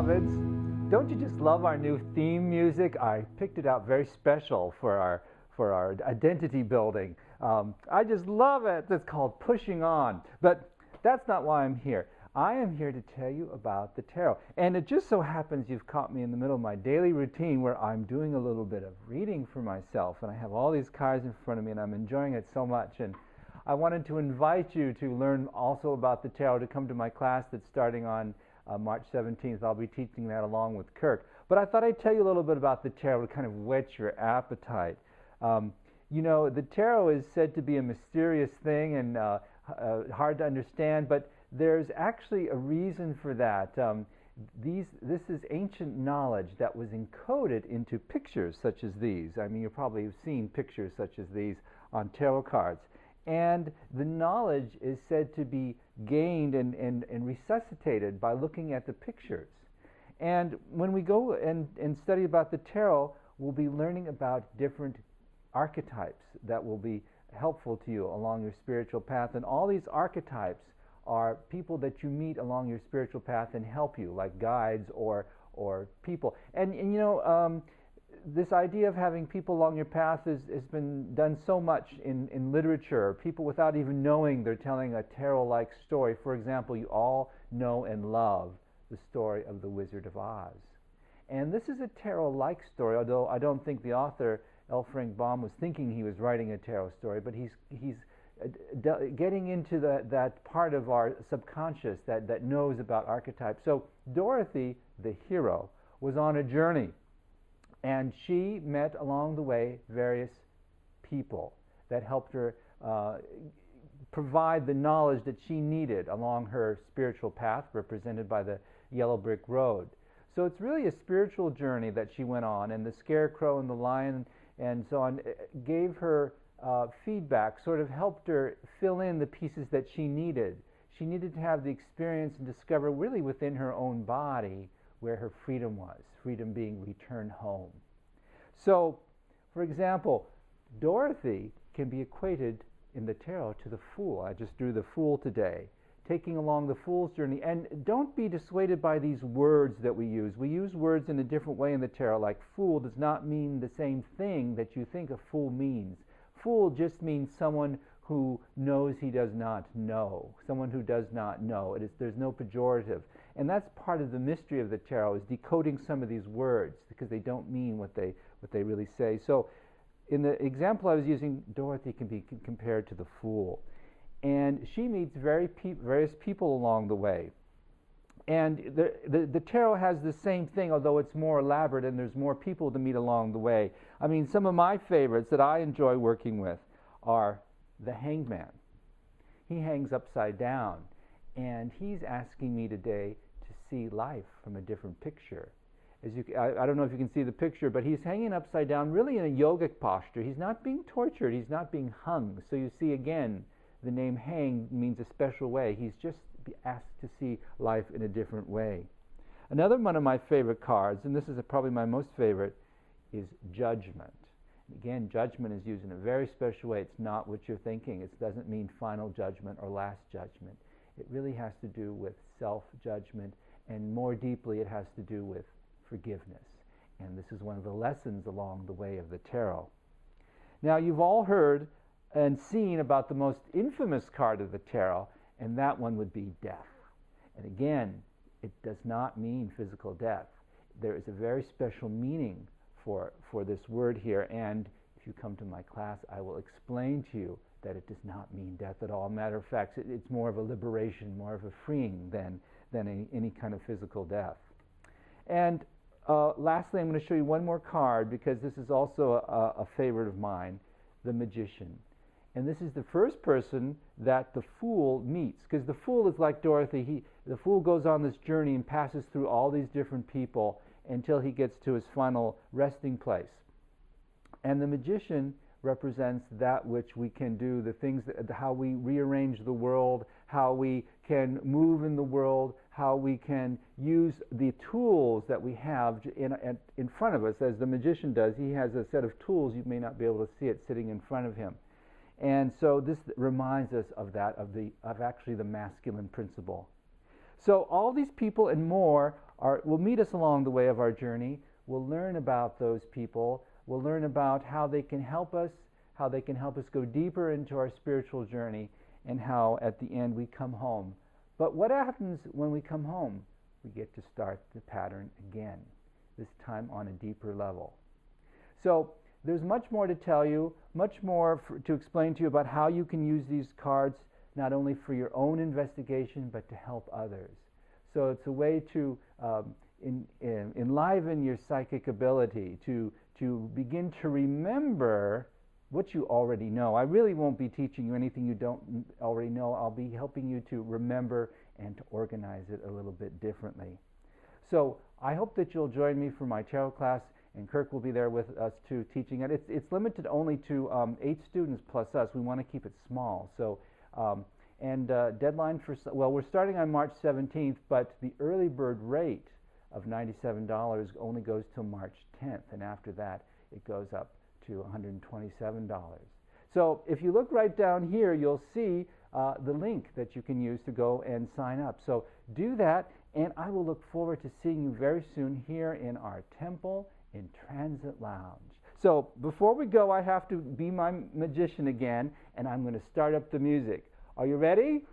beloveds. Don't you just love our new theme music? I picked it out very special for our identity building. I just love it. It's called Pushing On. But that's not why I'm here. I am here to tell you about the tarot. And it just so happens you've caught me in the middle of my daily routine where I'm doing a little bit of reading for myself. And I have all these cards in front of me and I'm enjoying it so much. And I wanted to invite you to learn also about the tarot, to come to my class that's starting on March 17th. I'll be teaching that along with Kirk. But I thought I'd tell you a little bit about the tarot to kind of whet your appetite. You know, the tarot is said to be a mysterious thing and hard to understand, but there's actually a reason for that. This is ancient knowledge that was encoded into pictures such as these. I mean, you probably have seen pictures such as these on tarot cards. And the knowledge is said to be gained and resuscitated by looking at the pictures. And when we go and study about the tarot, we'll be learning about different archetypes that will be helpful to you along your spiritual path. And all these archetypes are people that you meet along your spiritual path and help you, like guides or people. And you know, this idea of having people along your path has been done so much in literature. People, without even knowing, they're telling a tarot-like story. For example, you all know and love the story of the Wizard of Oz. And this is a tarot-like story, although I don't think the author, L. Frank Baum, was thinking he was writing a tarot story, but he's getting into that part of our subconscious that knows about archetypes. So Dorothy, the hero, was on a journey. And she met along the way various people that helped her provide the knowledge that she needed along her spiritual path, represented by the yellow brick road. So it's really a spiritual journey that she went on, and the scarecrow and the lion and so on gave her feedback, sort of helped her fill in the pieces that she needed. She needed to have the experience and discover really within her own body where her freedom was, freedom being returned home. So, for example, Dorothy can be equated in the tarot to the Fool. I just drew the Fool today, taking along the Fool's journey. And don't be dissuaded by these words that we use. We use words in a different way in the tarot, like Fool does not mean the same thing that you think a fool means. Fool just means someone who knows he does not know, someone who does not know. There's no pejorative. And that's part of the mystery of the tarot, is decoding some of these words, because they don't mean what they really say. So in the example I was using, Dorothy can be compared to the Fool. And she meets various people along the way. And the tarot has the same thing, although it's more elaborate and there's more people to meet along the way. I mean, some of my favorites that I enjoy working with are the Hanged Man. He hangs upside down, and he's asking me today to see life from a different picture. I don't know if you can see the picture, but he's hanging upside down, really in a yogic posture. He's not being tortured. He's not being hung. So you see, again, the name hang means a special way. He's just asked to see life in a different way. Another one of my favorite cards, and this is probably my most favorite, is Judgment. Again, judgment is used in a very special way. It's not what you're thinking. It doesn't mean final judgment or last judgment. It really has to do with self-judgment, and more deeply it has to do with forgiveness. And this is one of the lessons along the way of the tarot. Now, you've all heard and seen about the most infamous card of the tarot, and that one would be death. And again, it does not mean physical death. There is a very special meaning for this word here, and if you come to my class, I will explain to you that it does not mean death at all. Matter of fact, it's more of a liberation, more of a freeing than any kind of physical death. And lastly, I'm going to show you one more card, because this is also a favorite of mine, the Magician. And this is the first person that the Fool meets, because the Fool is like Dorothy. The Fool goes on this journey and passes through all these different people until he gets to his final resting place. And the Magician represents that which we can do, the things, how we rearrange the world, how we can move in the world, how we can use the tools that we have in front of us, as the Magician does. He has a set of tools. You may not be able to see it sitting in front of him. And so this reminds us of that, of actually the masculine principle. So all these people and more will meet us along the way of our journey. We'll learn about those people. We'll learn about how they can help us, go deeper into our spiritual journey, and how at the end we come home. But what happens when we come home? We get to start the pattern again, this time on a deeper level. So there's much more to tell you, much more to explain to you about how you can use these cards not only for your own investigation but to help others. So it's a way to enliven your psychic ability, to begin to remember what you already know. I really won't be teaching you anything you don't already know. I'll be helping you to remember and to organize it a little bit differently. So I hope that you'll join me for my tarot class, and Kirk will be there with us too, teaching it. It's limited only to 8 students plus us. We want to keep it small. So, deadline for, well, we're starting on March 17th, but the early bird rate of $97 only goes till March 10th, and after that it goes up to $127. So if you look right down here, you'll see the link that you can use to go and sign up. So do that, and I will look forward to seeing you very soon here in our temple in Transit Lounge. So before we go, I have to be my magician again, and I'm going to start up the music. Are you ready?